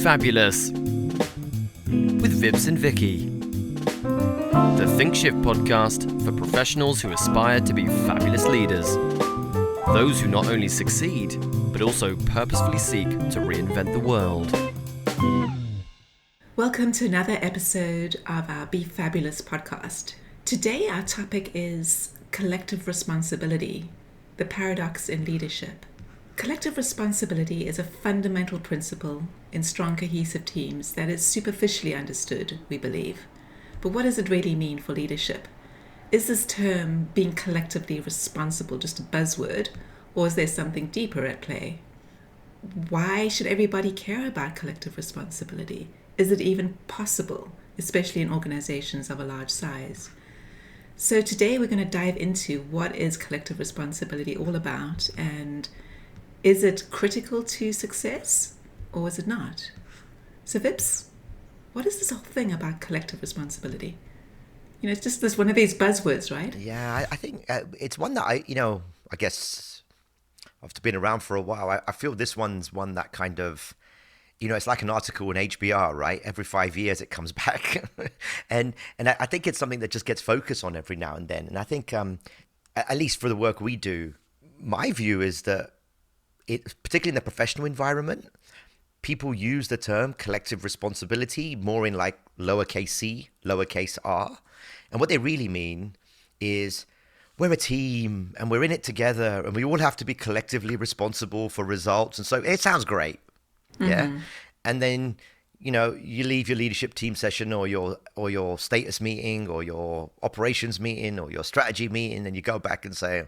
Fabulous with Vips and Vicky. The ThinqShift podcast for professionals who aspire to be fabulous leaders. Those who not only succeed, but also purposefully seek to reinvent the world. Welcome to another episode of our Be Fabulous podcast. Today our topic is collective responsibility, the paradox in leadership. Collective responsibility is a fundamental principle in strong, cohesive teams that is superficially understood, we believe. But what does it really mean for leadership? Is this term being collectively responsible just a buzzword, or is there something deeper at play? Why should everybody care about collective responsibility? Is it even possible, especially in organizations of a large size? So today we're going to dive into what is collective responsibility all about, and is it critical to success or is it not? So Vips, what is this whole thing about collective responsibility? You know, it's just this one of these buzzwords, right? Yeah, I think it's one that I guess after being around for a while, I feel this one's one that kind of, it's like an article in HBR, right? Every 5 years it comes back. and I think it's something that just gets focused on every now and then. And I think, at least for the work we do, my view is that particularly in the professional environment, people use the term collective responsibility more in like lowercase c, lowercase r. And what they really mean is we're a team and we're in it together and we all have to be collectively responsible for results. And so it sounds great. Yeah. Mm-hmm. And then, you leave your leadership team session or your status meeting or your operations meeting or your strategy meeting, and you go back and say,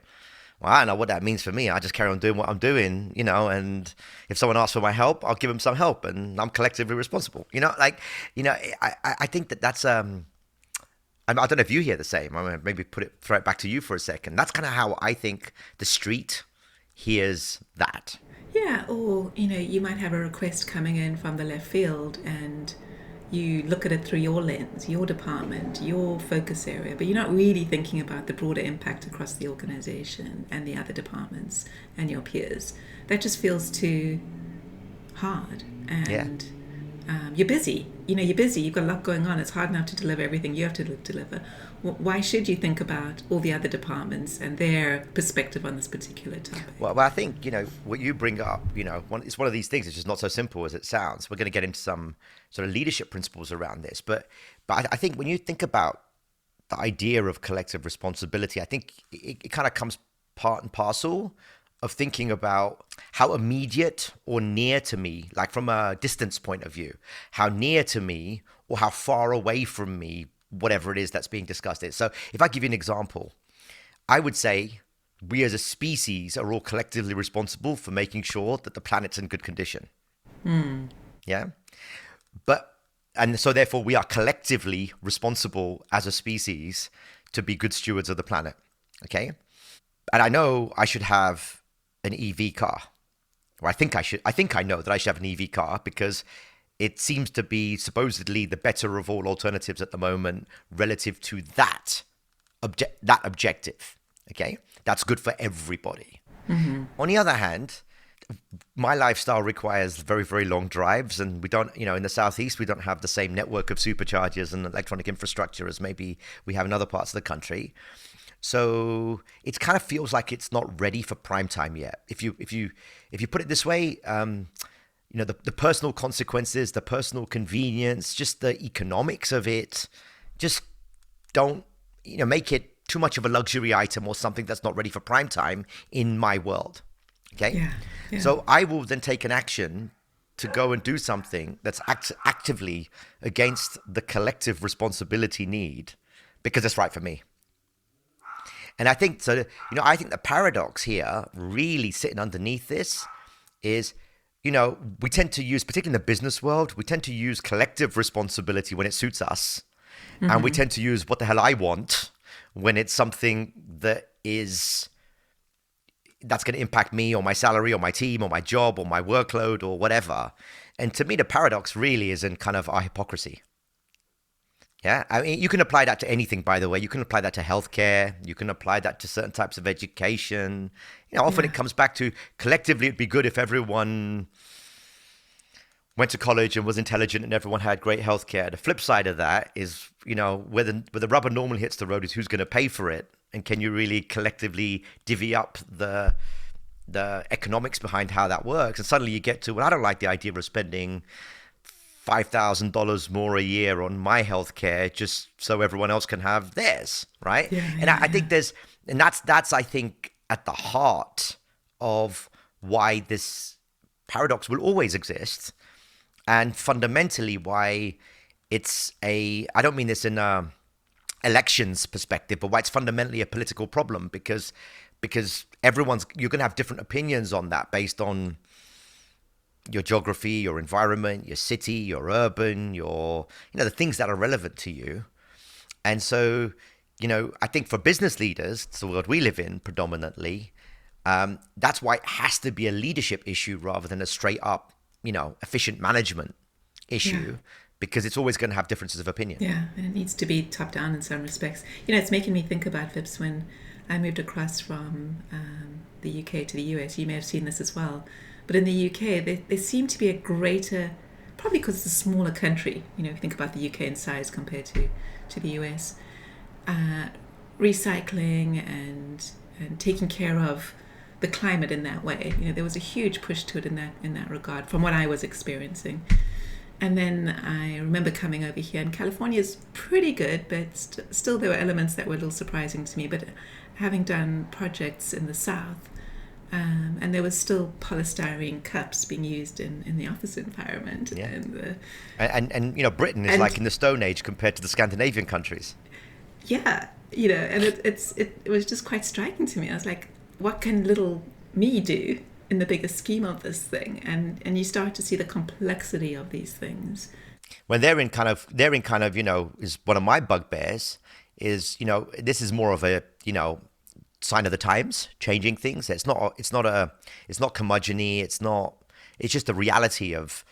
well, I don't know what that means for me. I just carry on doing what I'm doing, and if someone asks for my help, I'll give them some help and I'm collectively responsible. I think that's, I don't know if you hear the same. I'm going to maybe throw it back to you for a second. That's kind of how I think the street hears that. Yeah, or, you might have a request coming in from the left field and you look at it through your lens, your department, your focus area, but you're not really thinking about the broader impact across the organization and the other departments and your peers. That just feels too hard. And you're busy. You're busy. You've got a lot going on. It's hard enough to deliver everything you have to deliver. Why should you think about all the other departments and their perspective on this particular topic? Well, I think, what you bring up, it's one of these things. It's just not so simple as it sounds. We're going to get into some sort of leadership principles around this. But I think when you think about the idea of collective responsibility, I think it kind of comes part and parcel of thinking about how immediate or near to me, like from a distance point of view, how near to me or how far away from me, whatever it is that's being discussed is. So if I give you an example, I would say we as a species are all collectively responsible for making sure that the planet's in good condition. Yeah. And so therefore we are collectively responsible as a species to be good stewards of the planet. Okay. And I know I should have an EV car, or I think I know that I should have an EV car because it seems to be supposedly the better of all alternatives at the moment relative to that objective. Okay, that's good for everybody. Mm-hmm. On the other hand, my lifestyle requires very, very long drives, and we don't, in the Southeast, we don't have the same network of superchargers and electronic infrastructure as maybe we have in other parts of the country. So it kind of feels like it's not ready for prime time yet. If you put it this way, the personal consequences, the personal convenience, just the economics of it, just don't make it too much of a luxury item or something that's not ready for prime time in my world. Okay, yeah. So I will then take an action to go and do something that's actively against the collective responsibility need because it's right for me. And I think so. I think the paradox here, really sitting underneath this, is we tend to use, particularly in the business world, we tend to use collective responsibility when it suits us, and we tend to use what the hell I want when it's something that's going to impact me or my salary or my team or my job or my workload or whatever. And to me, the paradox really is in kind of our hypocrisy. Yeah, I mean, you can apply that to anything, by the way. You can apply that to healthcare. You can apply that to certain types of education. Often it comes back to collectively, it'd be good if everyone went to college and was intelligent and everyone had great healthcare. The flip side of that is, where the rubber normally hits the road is who's going to pay for it, and can you really collectively divvy up the economics behind how that works? And suddenly you get to, well, I don't like the idea of spending $5,000 more a year on my healthcare just so everyone else can have theirs, right? I think that's I think at the heart of why this paradox will always exist, and fundamentally why I don't mean this in a elections perspective, but why it's fundamentally a political problem, because you're going to have different opinions on that based on your geography, your environment, your city, your urban, the things that are relevant to you. And so, I think for business leaders, it's the world we live in predominantly, that's why it has to be a leadership issue rather than a straight up, efficient management issue, because it's always going to have differences of opinion. Yeah, and it needs to be top down in some respects. It's making me think about Vips when I moved across from the UK to the US. You may have seen this as well. But in the UK, there seemed to be a greater, probably because it's a smaller country, if you think about the UK in size compared to the US, recycling and taking care of the climate in that way. There was a huge push to it in that regard, from what I was experiencing. And then I remember coming over here, and California's pretty good, but still there were elements that were a little surprising to me. But having done projects in the South, and there was still polystyrene cups being used in the office environment. Yeah. And Britain is like in the Stone Age compared to the Scandinavian countries. Yeah, and it was just quite striking to me. I was like, what can little me do in the bigger scheme of this thing? And you start to see the complexity of these things. When they're in kind of, is one of my bugbears is, this is more of a, sign of the times, changing things. It's not curmudgeon-y. It's just the reality of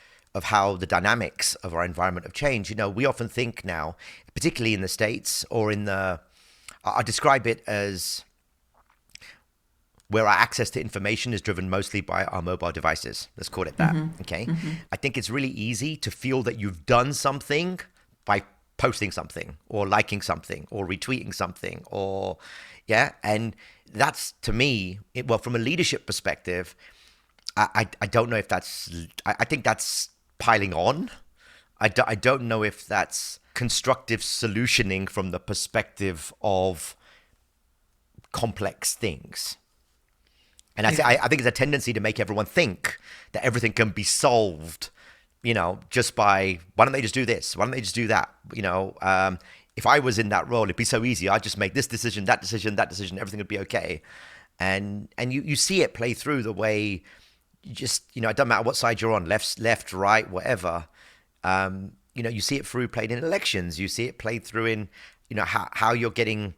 how the dynamics of our environment have changed. We often think now, particularly in the States or I describe it as where our access to information is driven mostly by our mobile devices. Let's call it that. Mm-hmm. Okay. Mm-hmm. I think it's really easy to feel that you've done something by posting something or liking something or retweeting something and that's, to me, from a leadership perspective, I don't know if I think that's piling on. I don't know if that's constructive solutioning from the perspective of complex things. And I think it's a tendency to make everyone think that everything can be solved, just by, why don't they just do this? Why don't they just do that? If I was in that role, it'd be so easy. I'd just make this decision, that decision, everything would be okay. And you see it play through the way you just, it doesn't matter what side you're on, left, right, whatever. You see it played in elections. You see it played through in, how you're getting,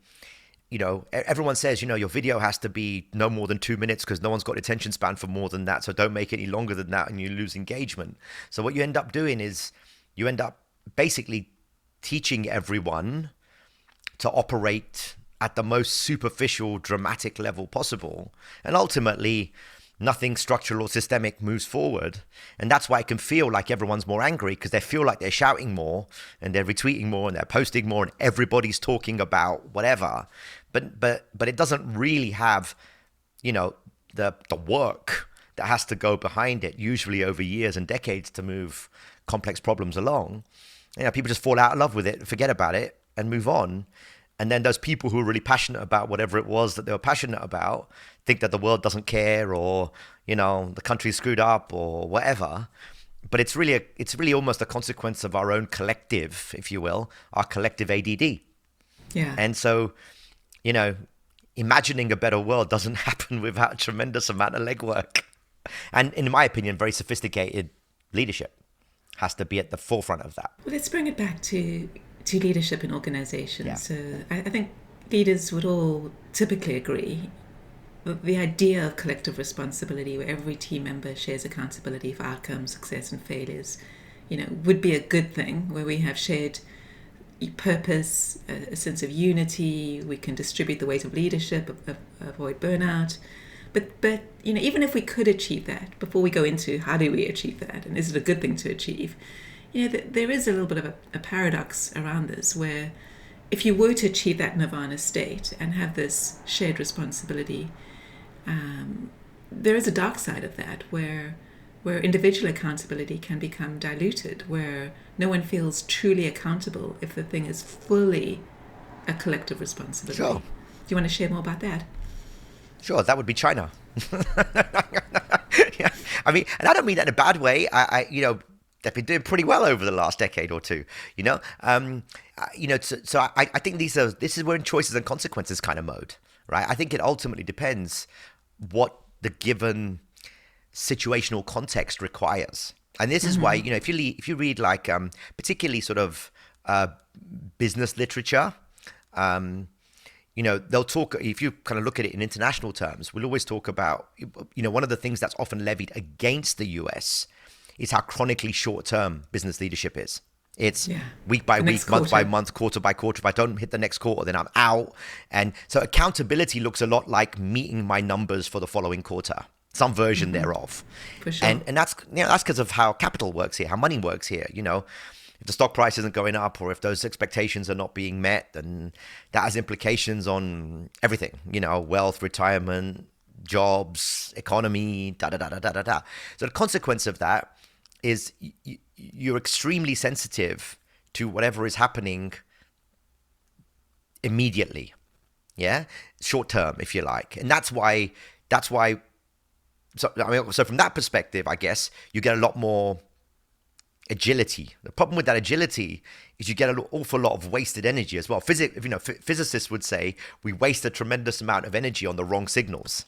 everyone says, your video has to be no more than 2 minutes because no one's got attention span for more than that. So don't make it any longer than that and you lose engagement. So what you end up doing is you end up basically teaching everyone to operate at the most superficial, dramatic level possible. And ultimately, nothing structural or systemic moves forward. And that's why it can feel like everyone's more angry, because they feel like they're shouting more and they're retweeting more and they're posting more and everybody's talking about whatever. But it doesn't really have, the work that has to go behind it, usually over years and decades, to move complex problems along. People just fall out of love with it, forget about it, and move on. And then those people who are really passionate about whatever it was that they were passionate about think that the world doesn't care, or, the country's screwed up or whatever. But it's really almost a consequence of our own collective, if you will, our collective ADD. Yeah. And so, imagining a better world doesn't happen without a tremendous amount of legwork. And in my opinion, very sophisticated leadership has to be at the forefront of that. Well, let's bring it back to leadership in organizations. Yeah. So I think leaders would all typically agree that the idea of collective responsibility, where every team member shares accountability for outcomes, success and failures, would be a good thing, where we have shared purpose, a sense of unity, we can distribute the weight of leadership, avoid burnout. But even if we could achieve that, before we go into how do we achieve that, and is it a good thing to achieve, there is a little bit of a paradox around this, where if you were to achieve that nirvana state and have this shared responsibility, there is a dark side of that, where individual accountability can become diluted, where no one feels truly accountable if the thing is fully a collective responsibility. Sure. Do you want to share more about that? Sure, that would be China. Yeah. I mean, and I don't mean that in a bad way. They've been doing pretty well over the last decade or two. So I think this is we're in choices and consequences kind of mode, right? I think it ultimately depends what the given situational context requires, and this is why if you read like particularly sort of business literature. They'll talk, if you kind of look at it in international terms, we'll always talk about, one of the things that's often levied against the US is how chronically short-term business leadership is. It's week by week, month by month, quarter by quarter. If I don't hit the next quarter, then I'm out. And so accountability looks a lot like meeting my numbers for the following quarter, some version thereof. For sure. And that's because of how capital works here, how money works here, If the stock price isn't going up, or if those expectations are not being met, then that has implications on everything, wealth, retirement, jobs, economy, da-da-da-da-da-da. So the consequence of that is you're extremely sensitive to whatever is happening immediately, short term, if you like. And that's why, so from that perspective, I guess, you get a lot more agility. The problem with that agility is you get an awful lot of wasted energy as well. Physicists would say we waste a tremendous amount of energy on the wrong signals.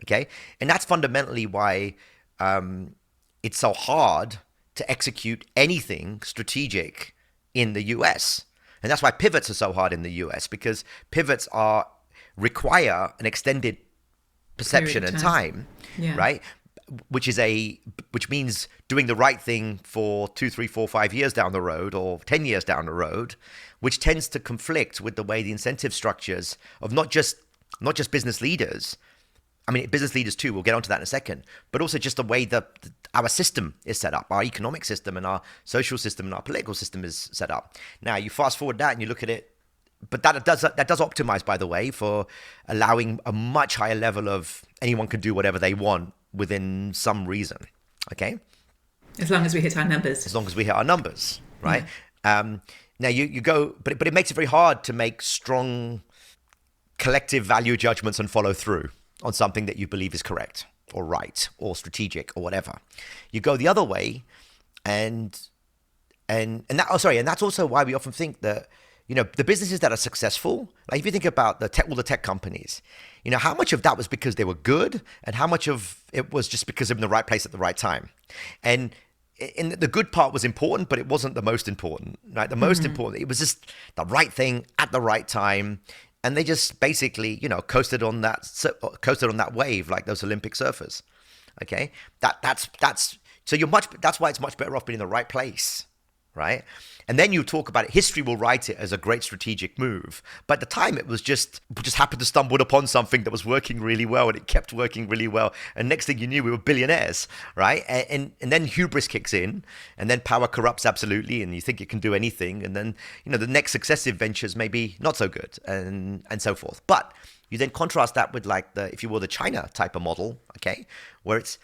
Okay, and that's fundamentally why it's so hard to execute anything strategic in the US, and that's why pivots are so hard in the US, because pivots require an extended perception and time, right? Which means doing the right thing for 2, 3, 4, 5 years down the road, or 10 years down the road, which tends to conflict with the way the incentive structures of not just business leaders. I mean, business leaders too, we'll get onto that in a second, but also just the way that our system is set up, our economic system and our social system and our political system is set up. Now, you fast forward that and you look at it, but that does optimize, by the way, for allowing a much higher level of anyone can do whatever they want within some reason, okay? As long as we hit our numbers. As long as we hit our numbers, right? Now you go, but it makes it very hard to make strong collective value judgments and follow through on something that you believe is correct or right or strategic or whatever. You go the other way, and that's also why we often think that the businesses that are successful, like if you think about all the tech companies, how much of that was because they were good and how much of it was just because they were in the right place at the right time. And the good part was important, but it wasn't the most important, right? The most important, it was just the right thing at the right time. And they just basically, coasted on that wave like those Olympic surfers. Okay, that's why it's much better off being in the right place, right? And then you talk about it. History will write it as a great strategic move. But at the time, it was just happened to stumble upon something that was working really well, and it kept working really well. And next thing you knew, we were billionaires, right? And then hubris kicks in, and then power corrupts absolutely, and you think you can do anything. And then the next successive ventures may be not so good, and so forth. But you then contrast that with like if you will, the China type of model, okay, where it's,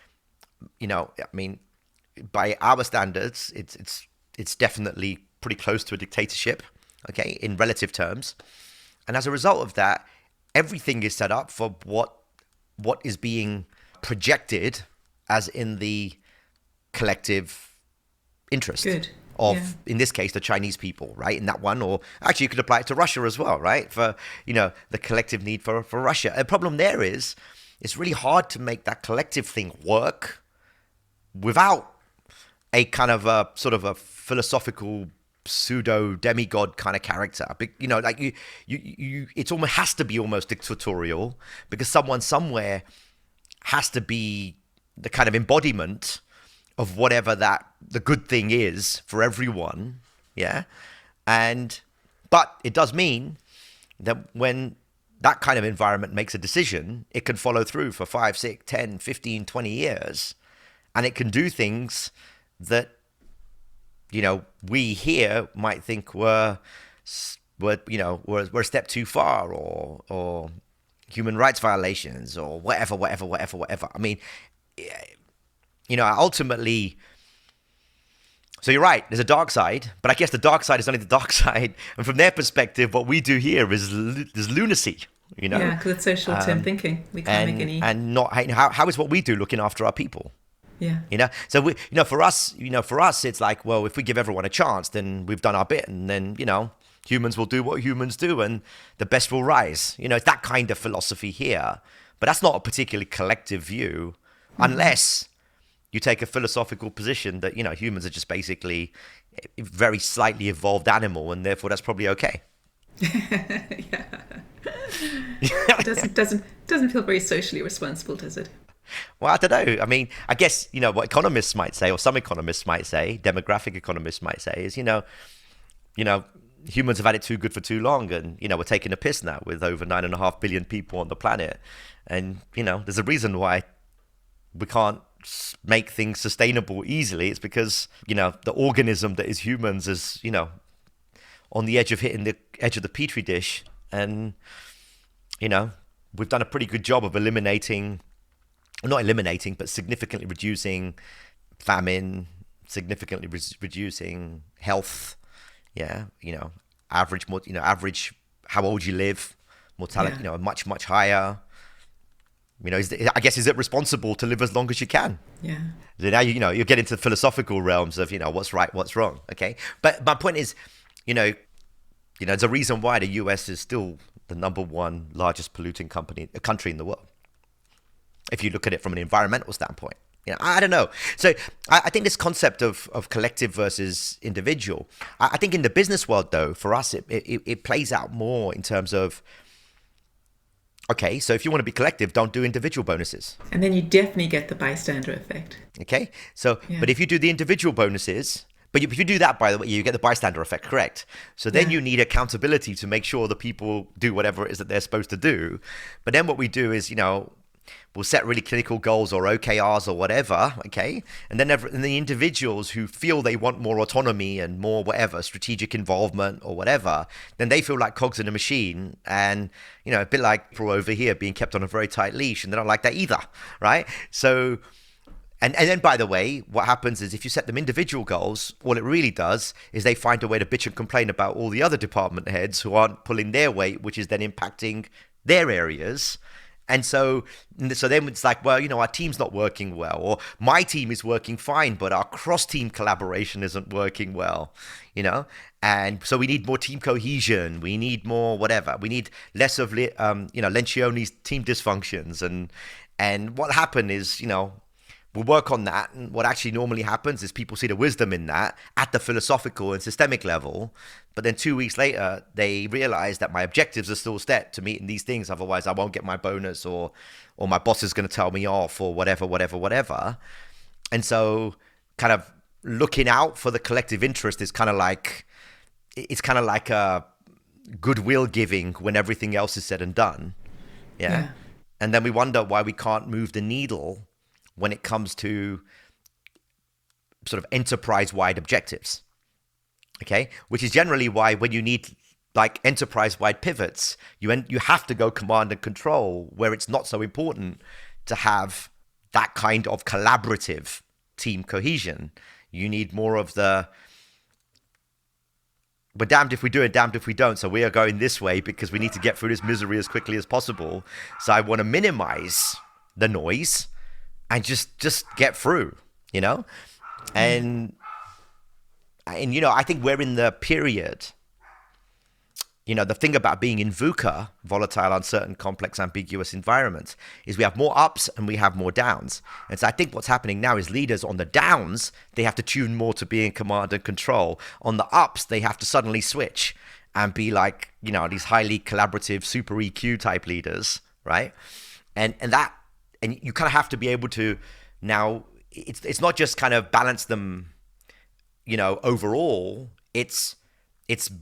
by our standards, it's definitely pretty close to a dictatorship, okay, in relative terms. And as a result of that, everything is set up for what is being projected as in the collective interest of, in this case, the Chinese people, right? In that one, or actually you could apply it to Russia as well, right? For, the collective need for Russia. The problem there is it's really hard to make that collective thing work without a kind of a sort of a philosophical pseudo demigod kind of character. Like you it almost has to be almost dictatorial, because someone somewhere has to be the kind of embodiment of whatever the good thing is for everyone. Yeah. But it does mean that when that kind of environment makes a decision, it can follow through for 5, 6, 10, 15, 20 years. And it can do things that, we here might think were a step too far, or human rights violations, or whatever. I mean, ultimately, so you're right, there's a dark side, but I guess the dark side is only the dark side. And from their perspective, what we do here is lunacy, Yeah, because it's so short-term thinking. We can't make any... And not, how is what we do looking after our people? Yeah. So for us, it's like, well, if we give everyone a chance, then we've done our bit, and then, humans will do what humans do, and the best will rise. It's that kind of philosophy here. But that's not a particularly collective view, unless you take a philosophical position that, humans are just basically a very slightly evolved animal, and therefore that's probably okay. Yeah. Doesn't feel very socially responsible, does it? Well, I don't know. I mean, I guess, what economists might say, or some economists might say, demographic economists might say, is, humans have had it too good for too long, and, we're taking a piss now with over 9.5 billion people on the planet. And, there's a reason why we can't make things sustainable easily. It's because, the organism that is humans is, on the edge of hitting the edge of the petri dish. And, we've done a pretty good job of not eliminating, but significantly reducing famine, reducing health. Yeah, average how old you live, mortality, much, much higher. Is it responsible to live as long as you can? Yeah. So now you get into the philosophical realms of what's right, what's wrong. Okay, but my point is, there's a reason why the US is still the number one largest polluting country in the world, if you look at it from an environmental standpoint. I don't know. So I think this concept of collective versus individual, I think in the business world, though, for us, it plays out more in terms of, okay, so if you want to be collective, don't do individual bonuses. And then you definitely get the bystander effect. Okay, so, yeah. But if you do the individual bonuses, but if you do that, by the way, you get the bystander effect, correct? So then you need accountability to make sure the people do whatever it is that they're supposed to do. But then what we do is, we'll set really clinical goals or OKRs or whatever, okay? And then the individuals who feel they want more autonomy and more whatever, strategic involvement or whatever, then they feel like cogs in a machine, and, a bit like people over here being kept on a very tight leash, and they don't like that either, right? So, and then, by the way, what happens is if you set them individual goals, all it really does is they find a way to bitch and complain about all the other department heads who aren't pulling their weight, which is then impacting their areas. And so then it's like, well, our team's not working well, or my team is working fine, but our cross-team collaboration isn't working well, and so we need more team cohesion. We need more whatever. We need less of, Lencioni's team dysfunctions. And what happened is, we'll work on that. And what actually normally happens is people see the wisdom in that at the philosophical and systemic level. But then 2 weeks later, they realize that my objectives are still set to meet in these things. Otherwise, I won't get my bonus, or my boss is going to tell me off, or whatever. And so kind of looking out for the collective interest is kind of like a goodwill giving when everything else is said and done. Yeah. And then we wonder why we can't move the needle when it comes to sort of enterprise-wide objectives, okay? Which is generally why when you need like enterprise-wide pivots, you have to go command and control, where it's not so important to have that kind of collaborative team cohesion. You need more of the, we're damned if we do and damned if we don't. So we are going this way because we need to get through this misery as quickly as possible. So I want to minimize the noise and just get through, and I think we're in the period, the thing about being in VUCA, volatile, uncertain, complex, ambiguous environments, is we have more ups and we have more downs. And so I think what's happening now is leaders on the downs, they have to tune more to be in command and control. On the ups, they have to suddenly switch and be like, these highly collaborative, super EQ type leaders, right? And you kind of have to be able to now, it's not just kind of balance them, overall, it's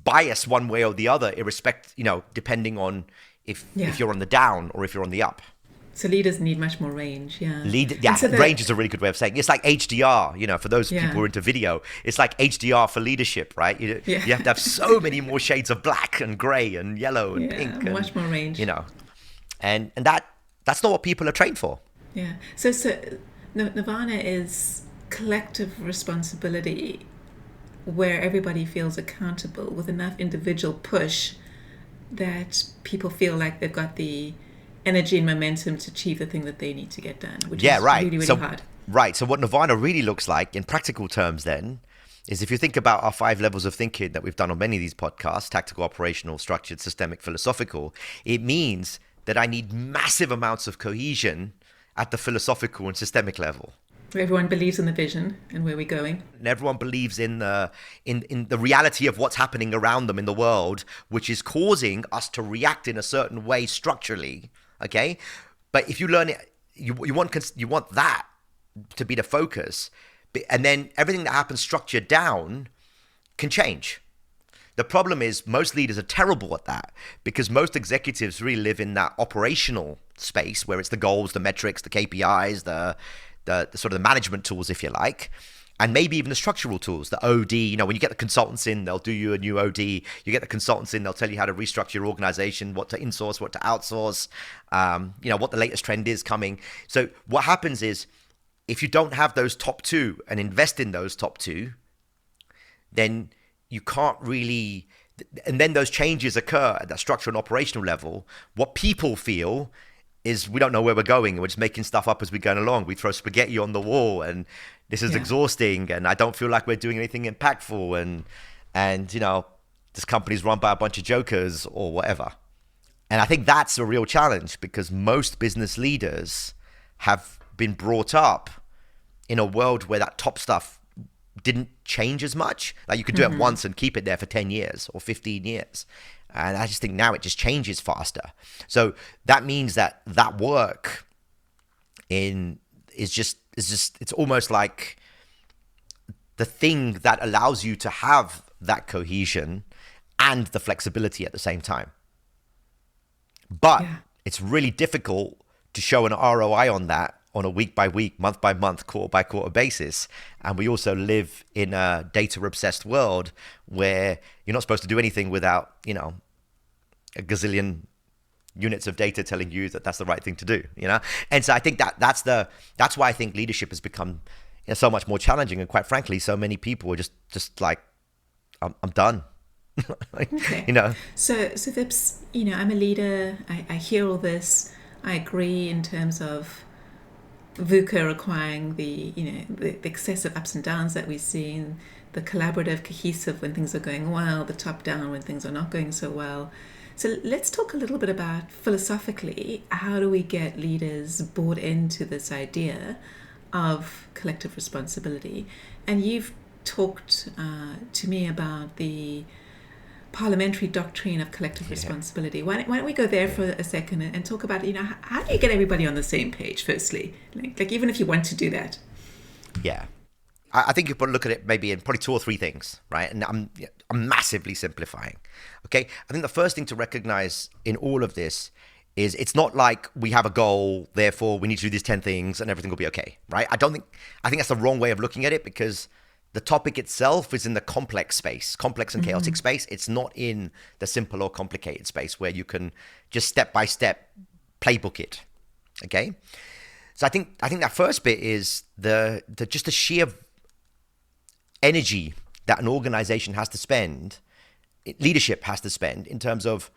bias one way or the other, depending on, if you're on the down or if you're on the up. So leaders need much more range, yeah. Range is a really good way of saying it. It's like HDR, for those people who are into video. It's like HDR for leadership, right? You have to have so many more shades of black and grey and yellow and pink. Much more range. And that's not what people are trained for. Yeah. So Nirvana is collective responsibility where everybody feels accountable with enough individual push that people feel like they've got the energy and momentum to achieve the thing that they need to get done, which is really, really hard. Right. So what Nirvana really looks like in practical terms then is if you think about our 5 levels of thinking that we've done on many of these podcasts, tactical, operational, structured, systemic, philosophical, it means that I need massive amounts of cohesion at the philosophical and systemic level. Where everyone believes in the vision and where we're going. And everyone believes in the reality of what's happening around them in the world, which is causing us to react in a certain way structurally. Okay, but if you learn it, you want that to be the focus, and then everything that happens structured down can change. The problem is most leaders are terrible at that because most executives really live in that operational space where it's the goals, the metrics, the KPIs, the sort of the management tools, if you like. And maybe even the structural tools, the OD, when you get the consultants in, they'll do you a new OD. You get the consultants in, they'll tell you how to restructure your organization, what to insource, what to outsource, what the latest trend is coming. So what happens is if you don't have those top 2 and invest in those top 2, then you can't really, and then those changes occur at that structural and operational level. What people feel is we don't know where we're going. We're just making stuff up as we're going along. We throw spaghetti on the wall and this is exhausting and I don't feel like we're doing anything impactful and this company's run by a bunch of jokers or whatever. And I think that's a real challenge because most business leaders have been brought up in a world where that top stuff didn't change as much. Like you could do it once and keep it there for 10 years or 15 years. And I just think now it just changes faster. So that means that work it's almost like the thing that allows you to have that cohesion and the flexibility at the same time. But it's really difficult to show an ROI on that on a week by week, month by month, quarter by quarter basis. And we also live in a data obsessed world where you're not supposed to do anything without, a gazillion units of data telling you that that's the right thing to do, And so I think that's why I think leadership has become so much more challenging. And quite frankly, so many people are just like, I'm done. So Vips, I'm a leader. I hear all this. I agree in terms of VUCA requiring the excessive ups and downs that we've seen, the collaborative, cohesive when things are going well, the top down when things are not going so well. So let's talk a little bit about philosophically, how do we get leaders bought into this idea of collective responsibility? And you've talked to me about the parliamentary doctrine of collective responsibility. Why don't we go there for a second and talk about, how do you get everybody on the same page, firstly? Like even if you want to do that. Yeah. I think you could look at it maybe in probably 2 or 3 things, right? And I'm massively simplifying, okay? I think the first thing to recognize in all of this is it's not like we have a goal, therefore we need to do these 10 things and everything will be okay, right? I think that's the wrong way of looking at it because the topic itself is in the complex space, complex and chaotic space. It's not in the simple or complicated space where you can just step by step playbook it, okay? So I think that first bit is the sheer energy that an organization has to spend, leadership has to spend in terms of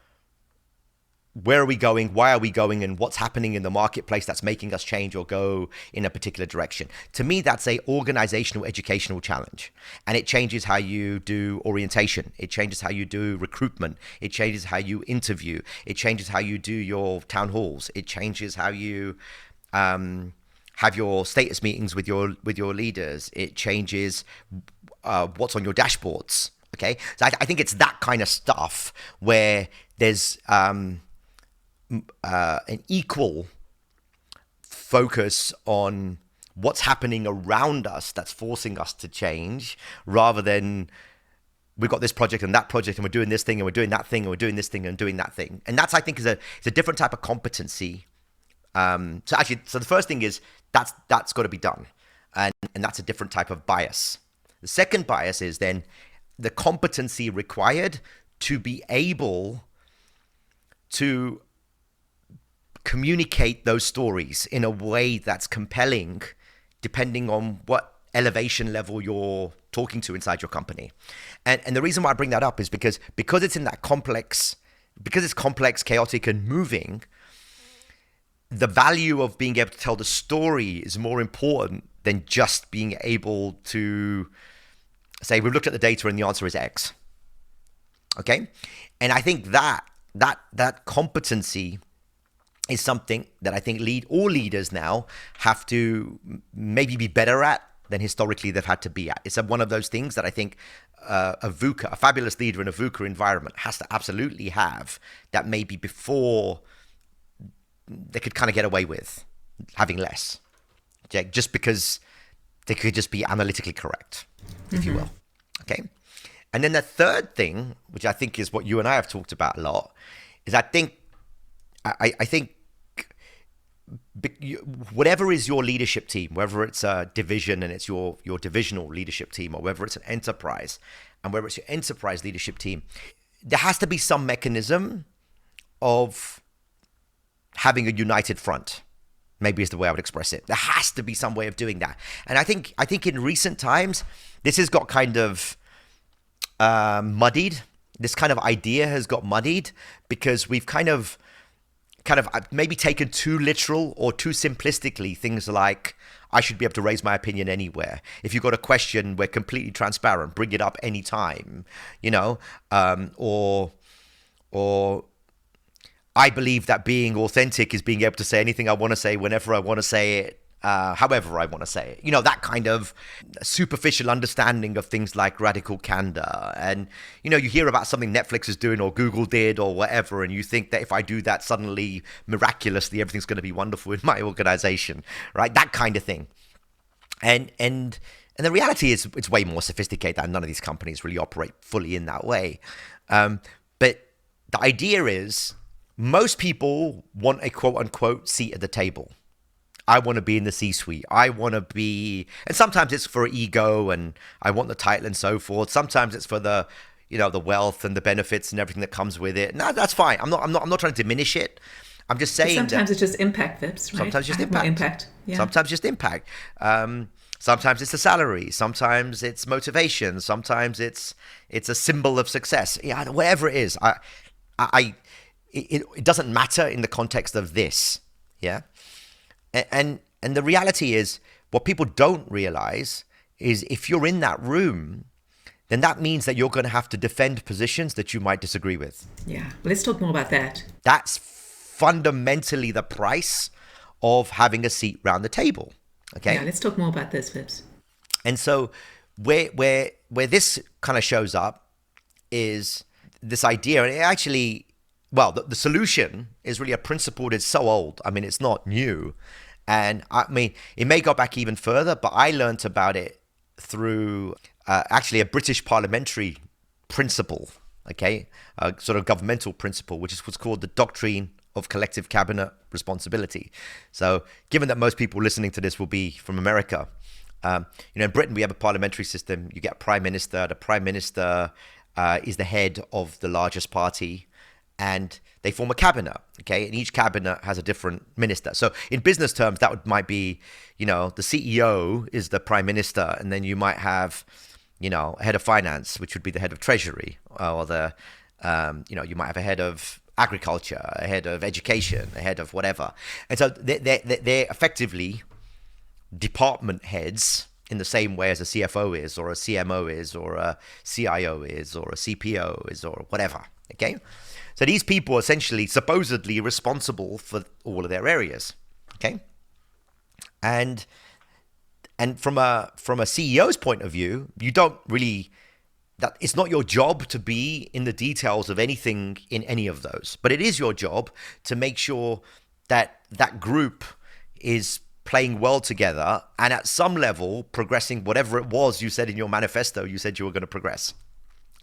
where are we going, why are we going, and what's happening in the marketplace that's making us change or go in a particular direction. To me, that's a organizational, educational challenge. And it changes how you do orientation. It changes how you do recruitment. It changes how you interview. It changes how you do your town halls. It changes how you have your status meetings with your leaders. It changes what's on your dashboards. Okay, so I think it's that kind of stuff where there's an equal focus on what's happening around us that's forcing us to change, rather than we've got this project and that project, and we're doing this thing and we're doing that thing and we're doing this thing and doing that thing. And that's, I think, it's a different type of competency. So the first thing is that's got to be done. And that's a different type of bias. The second bias is then the competency required to be able to communicate those stories in a way that's compelling, depending on what elevation level you're talking to inside your company. And the reason why I bring that up is because it's in that complex, because it's complex, chaotic, and moving, the value of being able to tell the story is more important than just being able to say, we've looked at the data and the answer is X. Okay? And I think that competency is something that I think all leaders now have to maybe be better at than historically they've had to be at. It's one of those things that I think a VUCA, a fabulous leader in a VUCA environment, has to absolutely have, that maybe before they could kind of get away with having less. Okay? Just because they could just be analytically correct, if you will. Okay? And then the third thing, which I think is what you and I have talked about a lot, is I think whatever is your leadership team, whether it's a division and it's your divisional leadership team, or whether it's an enterprise and whether it's your enterprise leadership team, there has to be some mechanism of having a united front, maybe is the way I would express it. There has to be some way of doing that. And I think in recent times, this has got kind of muddied. This kind of idea has got muddied because we've kind of maybe taken too literal or too simplistically things like, I should be able to raise my opinion anywhere. If you've got a question, we're completely transparent. Bring it up anytime, or I believe that being authentic is being able to say anything I want to say whenever I want to say it, however I want to say it. That kind of superficial understanding of things like radical candor. And, you hear about something Netflix is doing or Google did or whatever, and you think that if I do that, suddenly, miraculously, everything's going to be wonderful in my organization, right? That kind of thing. And the reality is it's way more sophisticated, and none of these companies really operate fully in that way. But the idea is, most people want a quote-unquote seat at the table. I want to be in the C-suite. I want to be, and sometimes it's for ego and I want the title and so forth. Sometimes it's for the, the wealth and the benefits and everything that comes with it. No, that's fine. I'm not trying to diminish it. I'm just saying sometimes it's just impact, Vips, right? Sometimes just impact. Impact. Yeah. Sometimes just impact. Sometimes it's a salary. Sometimes it's motivation. Sometimes it's a symbol of success. Yeah, whatever it is. It doesn't matter in the context of this, yeah? And the reality is, what people don't realize is if you're in that room, then that means that you're going to have to defend positions that you might disagree with. Yeah, well, let's talk more about that. That's fundamentally the price of having a seat around the table, okay? Yeah, let's talk more about this, Vips. And so where this kind of shows up is this idea, and it actually... Well, the solution is really a principle that's so old. I mean, it's not new. And I mean, it may go back even further, but I learned about it through actually a British parliamentary principle, okay? A sort of governmental principle, which is what's called the doctrine of collective cabinet responsibility. So given that most people listening to this will be from America, in Britain, we have a parliamentary system. You get a prime minister. The prime minister is the head of the largest party, and they form a cabinet, okay? And each cabinet has a different minister. So in business terms, might be, the CEO is the prime minister, and then you might have, a head of finance, which would be the head of treasury, or you might have a head of agriculture, a head of education, a head of whatever. And so they're effectively department heads in the same way as a CFO is, or a CMO is, or a CIO is, or a CPO is, or whatever, okay? So these people are essentially supposedly responsible for all of their areas, okay? And from a CEO's point of view, you don't really, that it's not your job to be in the details of anything in any of those, but it is your job to make sure that that group is playing well together and at some level progressing whatever it was you said in your manifesto you said you were going to progress.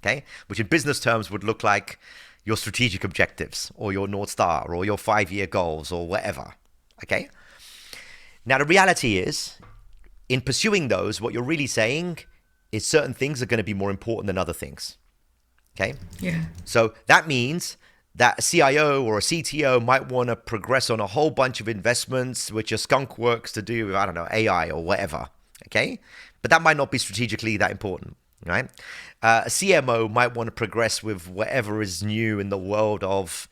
okay? Which in business terms would look like your strategic objectives or your North Star or your 5-year goals or whatever, okay? Now, the reality is, in pursuing those, what you're really saying is certain things are going to be more important than other things, okay? Yeah. So that means that a CIO or a CTO might want to progress on a whole bunch of investments, which are skunk works to do with, I don't know, AI or whatever, okay? But that might not be strategically that important, right? A CMO might want to progress with whatever is new in the world of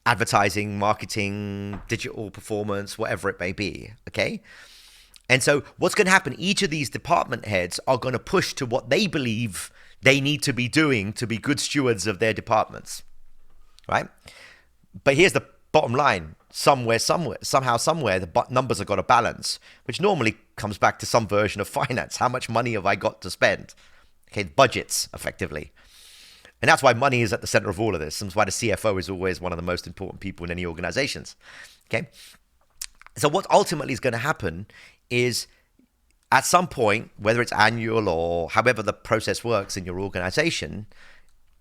advertising, marketing, digital performance, whatever it may be, okay? And so what's going to happen, each of these department heads are going to push to what they believe they need to be doing to be good stewards of their departments, right? But here's the bottom line. Somehow, the numbers have got to balance, which normally comes back to some version of finance. How much money have I got to spend? Okay, budgets, effectively. And that's why money is at the center of all of this. That's why the CFO is always one of the most important people in any organizations, okay? So what ultimately is going to happen is at some point, whether it's annual or however the process works in your organization,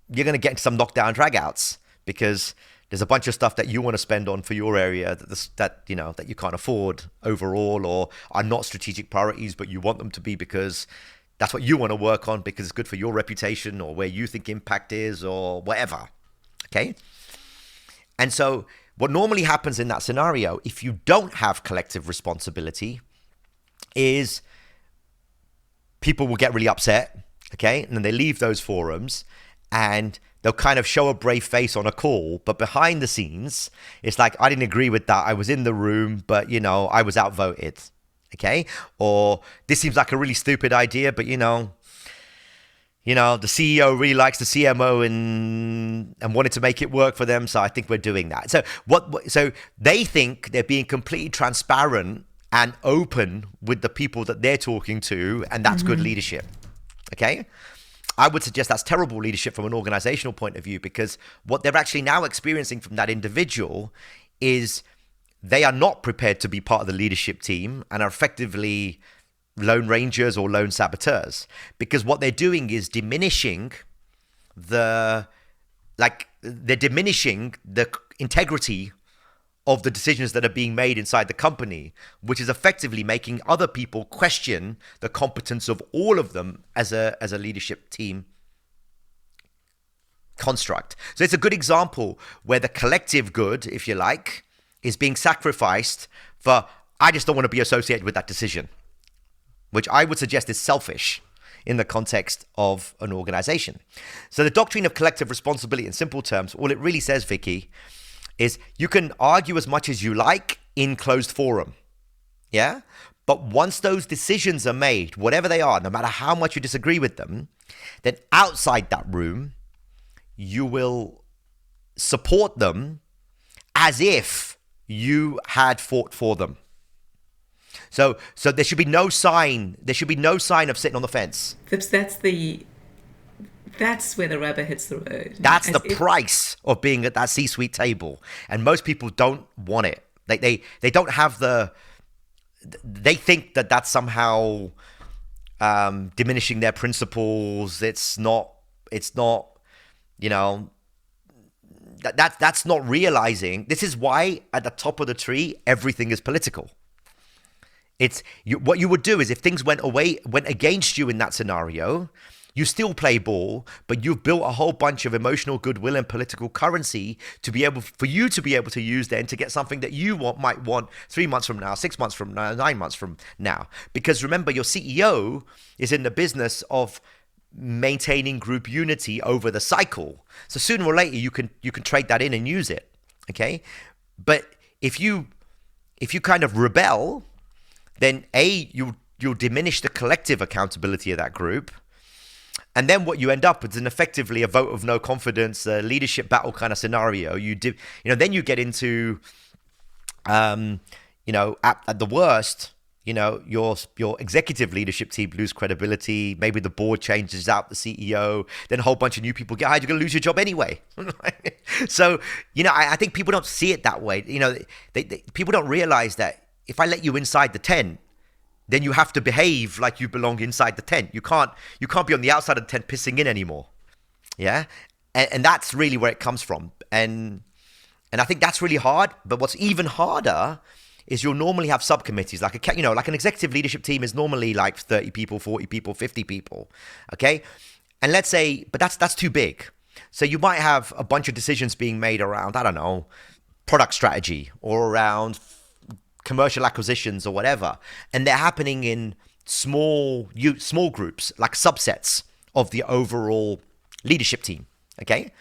you're going to get into some knockdown dragouts because there's a bunch of stuff that you want to spend on for your area that you can't afford overall or are not strategic priorities, but you want them to be because that's what you want to work on because it's good for your reputation or where you think impact is or whatever, okay? And so what normally happens in that scenario, if you don't have collective responsibility, is people will get really upset, okay? And then they leave those forums and they'll kind of show a brave face on a call, but behind the scenes, it's like, I didn't agree with that. I was in the room, but, I was outvoted, okay? Or this seems like a really stupid idea, but, the CEO really likes the CMO and wanted to make it work for them, so I think we're doing that. So they think they're being completely transparent and open with the people that they're talking to, and that's good leadership, okay? I would suggest that's terrible leadership from an organizational point of view because what they're actually now experiencing from that individual is they are not prepared to be part of the leadership team and are effectively lone rangers or lone saboteurs because what they're doing is diminishing the integrity of the decisions that are being made inside the company, which is effectively making other people question the competence of all of them as a leadership team construct. So it's a good example where the collective good, if you like, is being sacrificed for, I just don't want to be associated with that decision, which I would suggest is selfish in the context of an organization. So the doctrine of collective responsibility, in simple terms, all it really says, Vicky, is you can argue as much as you like in closed forum, yeah? But once those decisions are made, whatever they are, no matter how much you disagree with them, then outside that room, you will support them as if you had fought for them. So there should be no sign of sitting on the fence. That's where the rubber hits the road. That's the price of being at that C-suite table. And most people don't want it. They don't have they think that that's somehow diminishing their principles. It's not, that's not realizing. This is why at the top of the tree, everything is political. What you would do is if things went against you in that scenario, you still play ball, but you've built a whole bunch of emotional goodwill and political currency for you to be able to use then to get something that you might want 3 months from now, 6 months from now, 9 months from now. Because remember, your CEO is in the business of maintaining group unity over the cycle. So sooner or later, you can trade that in and use it. Okay, but if you kind of rebel, then you'll diminish the collective accountability of that group. And then what you end up with is effectively a vote of no confidence, a leadership battle kind of scenario. Then you get into, at the worst, your executive leadership team lose credibility. Maybe the board changes out the CEO. Then a whole bunch of new people get hired. You're going to lose your job anyway. So, I think people don't see it that way. People don't realize that if I let you inside the tent, then you have to behave like you belong inside the tent. You can't be on the outside of the tent pissing in anymore. Yeah. And that's really where it comes from. And I think that's really hard. But what's even harder is you'll normally have subcommittees, like like an executive leadership team is normally like 30 people, 40 people, 50 people. Okay. And let's say, but that's too big. So you might have a bunch of decisions being made around, I don't know, product strategy or around commercial acquisitions or whatever. And they're happening in small groups, like subsets of the overall leadership team. Okay.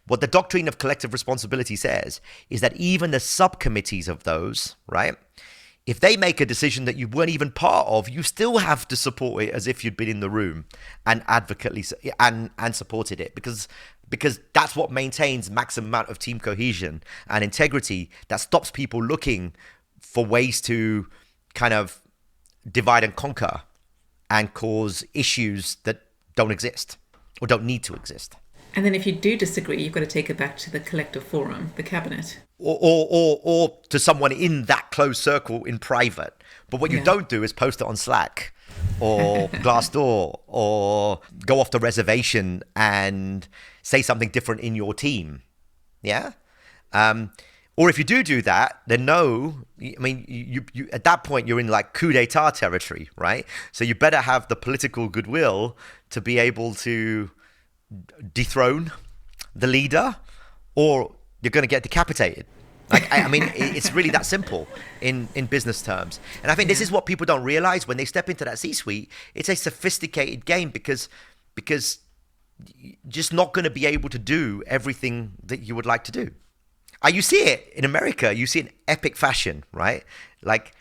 What the doctrine of collective responsibility says is that even the subcommittees of those, right, if they make a decision that you weren't even part of, you still have to support it as if you'd been in the room and advocately and supported it, because that's what maintains maximum amount of team cohesion and integrity, that stops people looking for ways to kind of divide and conquer and cause issues that don't exist or don't need to exist. And then if you do disagree, you've got to take it back to the collective forum, the cabinet. Or to someone in that closed circle in private. But what you don't do is post it on Slack or Glassdoor or go off the reservation and say something different in your team. Yeah? Or if you do that, then you at that point, you're in like coup d'etat territory, right? So you better have the political goodwill to be able to dethrone the leader, or you're going to get decapitated. Like, it's really that simple in business terms. And I think this is what people don't realize when they step into that C-suite. It's a sophisticated game because you're just not going to be able to do everything that you would like to do. You see it in America. You see it in epic fashion, right? Like,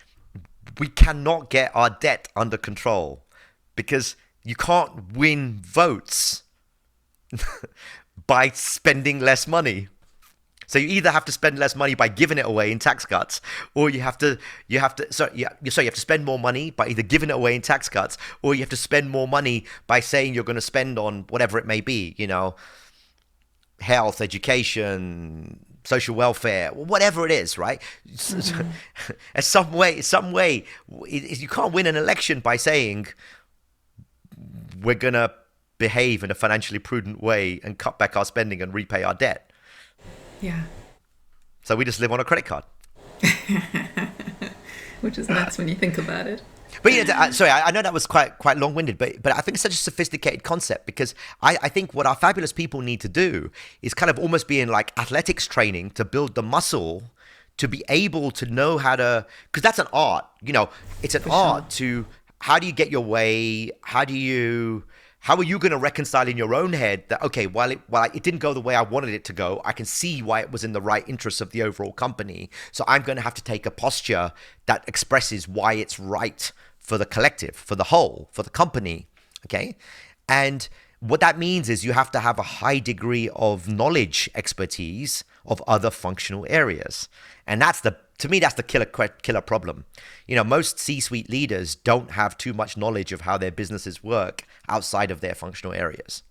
we cannot get our debt under control because you can't win votes by spending less money. So you either have to spend less money by giving it away in tax cuts, or you have to spend more money by either giving it away in tax cuts, or you have to spend more money by saying you're going to spend on whatever it may be, health, education, social welfare, whatever it is, right? Mm-hmm. some way, you can't win an election by saying we're going to behave in a financially prudent way and cut back our spending and repay our debt. Yeah. So we just live on a credit card. Which is nuts when you think about it. But sorry, I know that was quite long-winded, but I think it's such a sophisticated concept, because I think what our fabulous people need to do is kind of almost be in like athletics training to build the muscle to be able to know how to, because that's an art, it's an art to, how do you get your way? How are you going to reconcile in your own head that, okay, while it didn't go the way I wanted it to go, I can see why it was in the right interest of the overall company. So I'm going to have to take a posture that expresses why it's right for the collective, for the whole, for the company, okay? And what that means is you have to have a high degree of knowledge, expertise of other functional areas. And to me, that's the killer problem. Most C-suite leaders don't have too much knowledge of how their businesses work outside of their functional areas.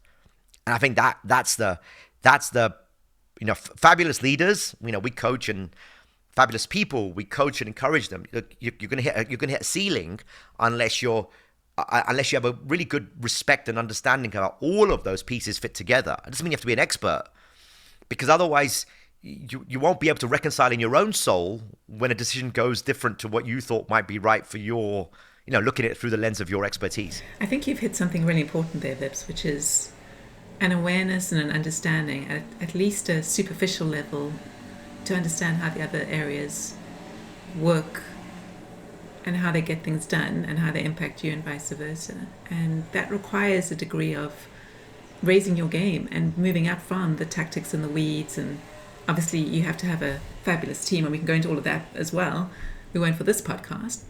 And I think that's the fabulous leaders, we coach, and fabulous people, we coach and encourage them. You're going to hit a ceiling unless you have a really good respect and understanding of how all of those pieces fit together. It doesn't mean you have to be an expert, because otherwise you won't be able to reconcile in your own soul when a decision goes different to what you thought might be right for your, looking at it through the lens of your expertise. I think you've hit something really important there, Vips, which is an awareness and an understanding at least a superficial level to understand how the other areas work and how they get things done and how they impact you and vice versa. And that requires a degree of raising your game and moving up from the tactics and the weeds. And obviously you have to have a fabulous team, and we can go into all of that as well. We won't for this podcast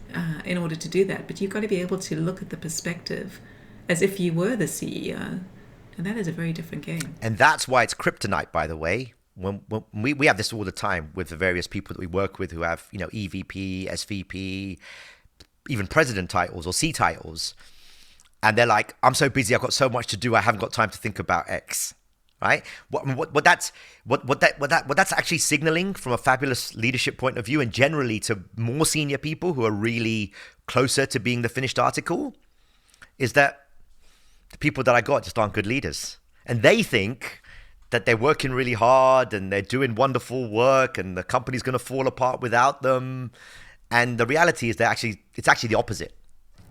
in order to do that. But you've got to be able to look at the perspective as if you were the CEO. And that is a very different game. And that's why it's kryptonite, by the way. When we have this all the time with the various people that we work with who have, EVP, SVP, even president titles or C titles. And they're like, I'm so busy, I've got so much to do, I haven't got time to think about X. Right? What that's actually signaling from a fabulous leadership point of view, and generally to more senior people who are really closer to being the finished article, is that the people that I got just aren't good leaders. and they think that they're working really hard and they're doing wonderful work and the company's going to fall apart without them. And the reality is it's actually the opposite.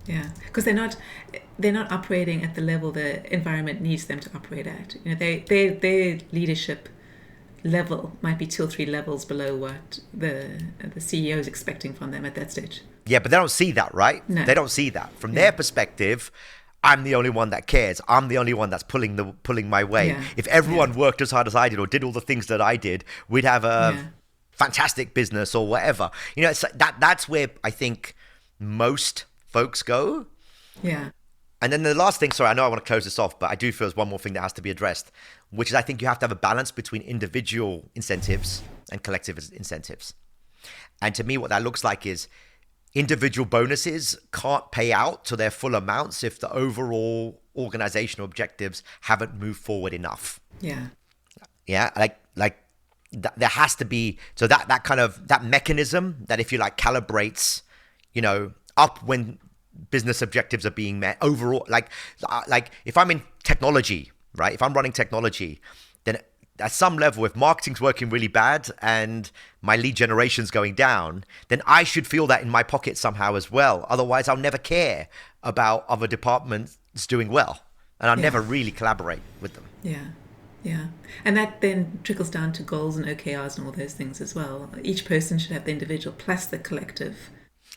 Yeah, because they're not operating at the level the environment needs them to operate at. Their leadership level might be 2 or 3 levels below what the CEO is expecting from them at that stage. Yeah, but they don't see that, right? No. They don't see that. From their perspective, I'm the only one that cares. I'm the only one that's pulling my weight. Yeah. If everyone worked as hard as I did or did all the things that I did, we'd have a fantastic business or whatever. It's that's where I think most folks go. Yeah. And then the last thing, sorry, I know I want to close this off, but I do feel there's one more thing that has to be addressed, which is I think you have to have a balance between individual incentives and collective incentives. And to me, what that looks like is individual bonuses can't pay out to their full amounts if the overall organizational objectives haven't moved forward enough. Yeah. Yeah, there has to be, so that kind of, that mechanism that, if you like, calibrates, up when business objectives are being met overall. Like if I'm in technology, right? If I'm running technology, then at some level, if marketing's working really bad and my lead generation's going down, then I should feel that in my pocket somehow as well. Otherwise, I'll never care about other departments doing well, and I'll never really collaborate with them. Yeah. Yeah. And that then trickles down to goals and OKRs and all those things as well. Each person should have the individual plus the collective.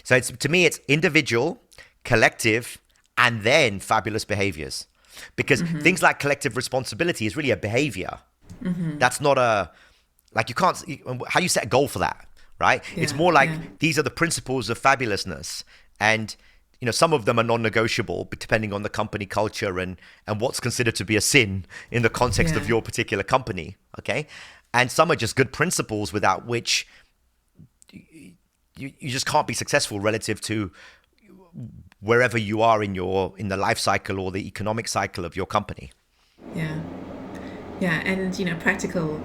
So to me, it's individual, collective, and then fabulous behaviors. Because things like collective responsibility is really a behavior. That's not you can't, how do you set a goal for that, right? Yeah, it's more like these are the principles of fabulousness. And, some of them are non-negotiable, but depending on the company culture and what's considered to be a sin in the context of your particular company, okay? And some are just good principles without which you just can't be successful relative to wherever you are in the life cycle or the economic cycle of your company. Yeah. Yeah, and practical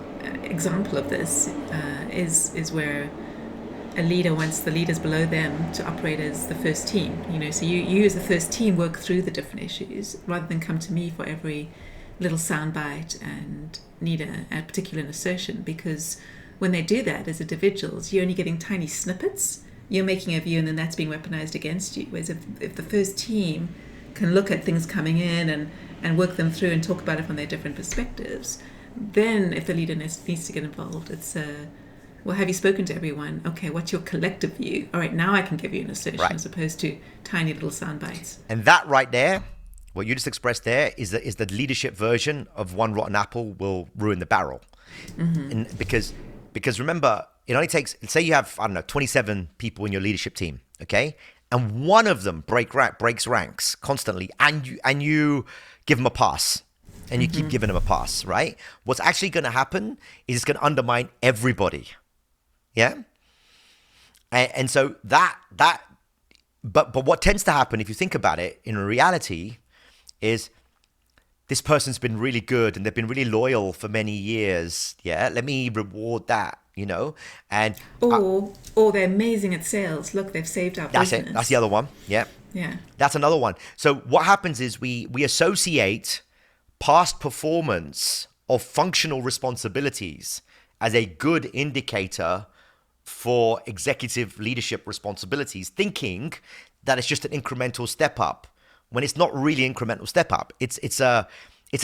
example of this is where a leader wants the leaders below them to operate as the first team. So you as the first team work through the different issues rather than come to me for every little soundbite and need a particular assertion. Because when they do that as individuals, you're only getting tiny snippets. You're making a view, and then that's being weaponized against you. Whereas if the first team can look at things coming in and work them through and talk about it from their different perspectives, then if the leader needs to get involved, it's well, have you spoken to everyone? Okay, what's your collective view? All right, now I can give you an assertion, as opposed to tiny little sound bites. And that right there, what you just expressed there, is the leadership version of one rotten apple will ruin the barrel. And because remember, it only takes, say you have, 27 people in your leadership team, okay? And one of them breaks ranks constantly, and you give them a pass, and you keep giving them a pass, right? What's actually going to happen is it's going to undermine everybody, yeah? And so but what tends to happen, if you think about it, in reality, is this person's been really good and they've been really loyal for many years, yeah? Let me reward that. And or they're amazing at sales. Look, they've saved our business. That's it. That's the other one. Yeah. That's another one. So what happens is we associate past performance of functional responsibilities as a good indicator for executive leadership responsibilities, thinking that it's just an incremental step up, when it's not really an incremental step up. It's a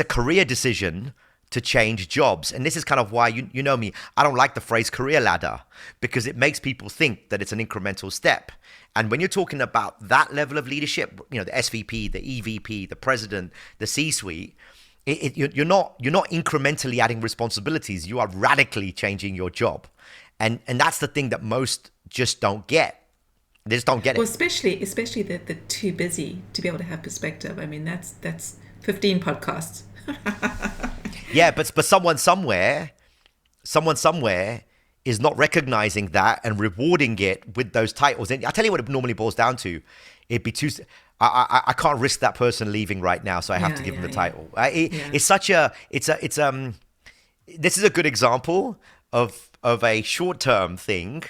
career decision to change jobs. And this is kind of why, you know me, I don't like the phrase career ladder, because it makes people think that it's an incremental step. And when you're talking about that level of leadership, the SVP, the EVP, the president, the C-suite, you're not incrementally adding responsibilities. You are radically changing your job. And that's the thing that most just don't get. They just don't get it. Well, especially the too busy to be able to have perspective. I mean, that's 15 podcasts. Yeah, but someone somewhere is not recognizing that and rewarding it with those titles. And I tell you what it normally boils down to. It'd be too. I can't risk that person leaving right now, so I have to give them the title. It's such a. This is a good example of a short-term thing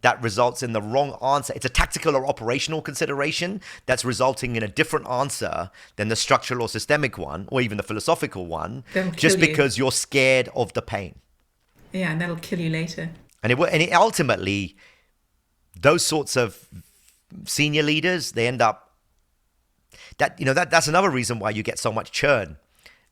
that results in the wrong answer. It's a tactical or operational consideration that's resulting in a different answer than the structural or systemic one, or even the philosophical one, just because you're scared of the pain. Yeah, and that'll kill you later. And it ultimately, those sorts of senior leaders, they end up, that's another reason why you get so much churn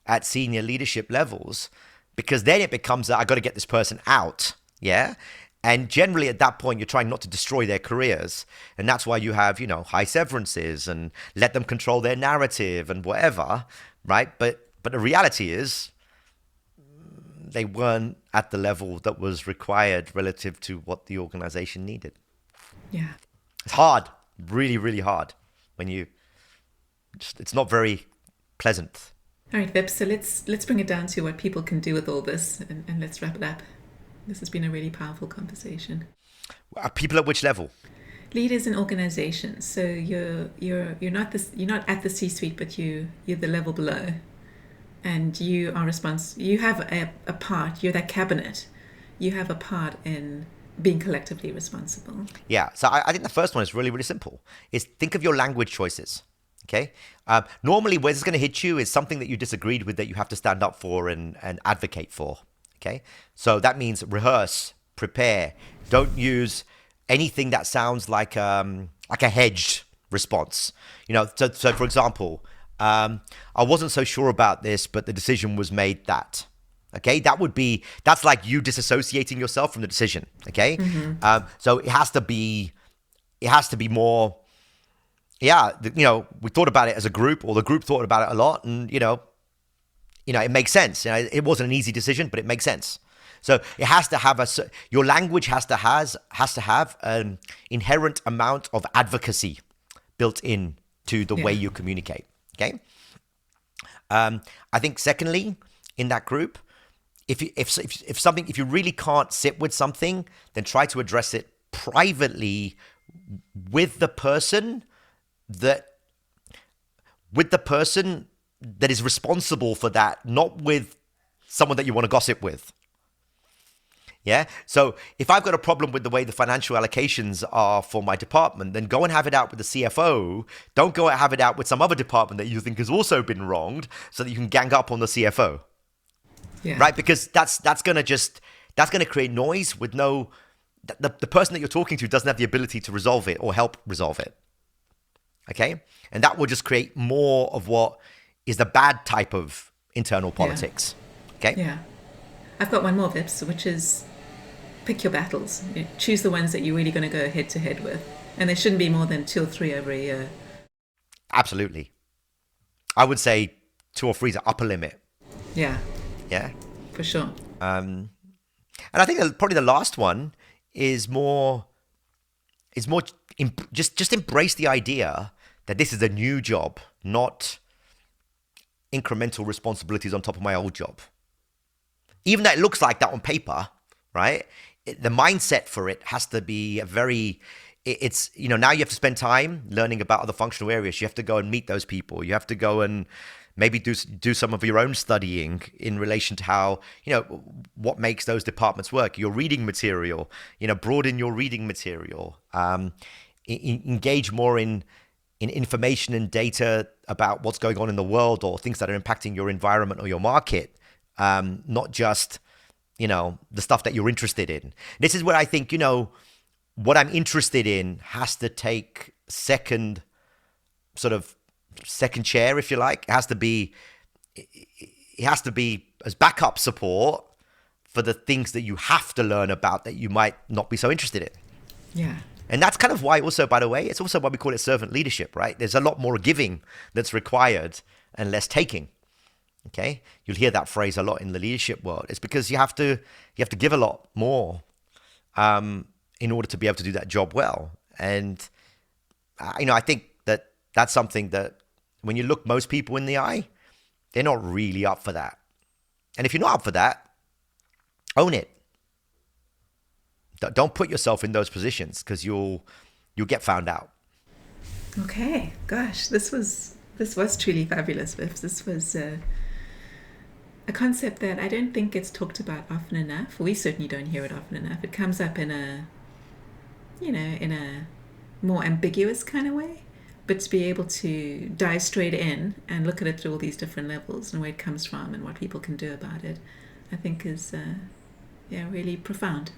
at senior leadership levels, because then it becomes, I got to get this person out. Yeah. And generally at that point, you're trying not to destroy their careers. And that's why you have, high severances and let them control their narrative and whatever, right? But the reality is they weren't at the level that was required relative to what the organization needed. Yeah. It's hard, really, really hard when it's not very pleasant. All right, Vip, so let's bring it down to what people can do with all this, and let's wrap it up. This has been a really powerful conversation. People at which level? Leaders in organizations. So you're not at the C-suite, but you're the level below, and you are responsible. You have a part. You're that cabinet. You have a part in being collectively responsible. Yeah. So I think the first one is really, really simple. Is think of your language choices. Okay. Normally, where it's going to hit you is something that you disagreed with that you have to stand up for and advocate for. Okay. So that means rehearse, prepare. Don't use anything that sounds like a hedged response. So for example, I wasn't so sure about this, but the decision was made that. Okay. That's like you disassociating yourself from the decision. Okay. Mm-hmm. So it has to be more. Yeah, we thought about it as a group, or the group thought about it a lot, and it makes sense. It wasn't an easy decision, but it makes sense. So it has to have your language has to have an inherent amount of advocacy built in to the way you communicate. Okay. I think secondly, in that group, if you really can't sit with something, then try to address it privately with the person that is responsible for that, not with someone that you want to gossip with. Yeah. So if I've got a problem with the way the financial allocations are for my department, then go and have it out with the CFO. Don't go and have it out with some other department that you think has also been wronged, so that you can gang up on the CFO. Yeah. Right. Because that's going to create noise with the person that you're talking to doesn't have the ability to resolve it or help resolve it. Okay. And that will just create more of what is the bad type of internal politics. Yeah. Okay. Yeah. I've got one more, Vips, which is pick your battles. Choose the ones that you're really going to go head to head with. And there shouldn't be more than 2 or 3 over a year. Absolutely. I would say 2 or 3 is the upper limit. Yeah. Yeah. For sure. And I think probably the last one is more just embrace the idea that this is a new job, not incremental responsibilities on top of my old job. Even though it looks like that on paper, right? The mindset for it has to be now you have to spend time learning about other functional areas. You have to go and meet those people. You have to go and maybe do some of your own studying in relation to how, what makes those departments work. Your reading material, broaden your reading material. Engage more in information and data about what's going on in the world or things that are impacting your environment or your market, not just, the stuff that you're interested in. This is where I think, what I'm interested in has to take second chair, if you like. It has to be as backup support for the things that you have to learn about that you might not be so interested in. Yeah. And that's kind of why also, by the way, it's also why we call it servant leadership, right? There's a lot more giving that's required and less taking. Okay? You'll hear that phrase a lot in the leadership world. It's because you have to give a lot more in order to be able to do that job well. And, I think that's something that when you look most people in the eye, they're not really up for that. And if you're not up for that, own it. Don't put yourself in those positions, because you'll get found out. Okay, gosh, this was truly fabulous, Vips. This was a concept that I don't think gets talked about often enough. We certainly don't hear it often enough. It comes up in a in a more ambiguous kind of way, but to be able to dive straight in and look at it through all these different levels and where it comes from and what people can do about it, I think is really profound.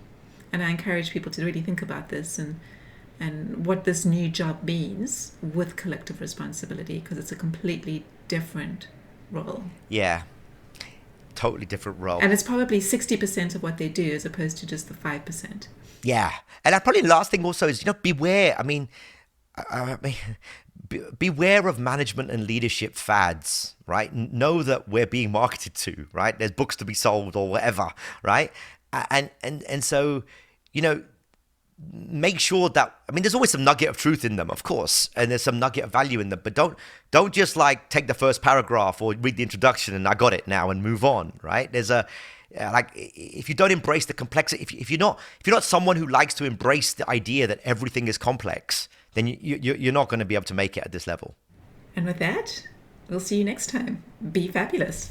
And I encourage people to really think about this and what this new job means with collective responsibility, because it's a completely different role. Yeah, totally different role. And it's probably 60% of what they do as opposed to just the 5%. Yeah. And that probably the last thing also is, beware. I mean, beware of management and leadership fads, right? Know that we're being marketed to, right? There's books to be sold or whatever, right? And so, make sure that, there's always some nugget of truth in them, of course, and there's some nugget of value in them, but don't just like take the first paragraph or read the introduction and I got it now and move on, right? There's if you don't embrace the complexity, if you're not someone who likes to embrace the idea that everything is complex, then you're not going to be able to make it at this level. And with that, we'll see you next time. Be fabulous.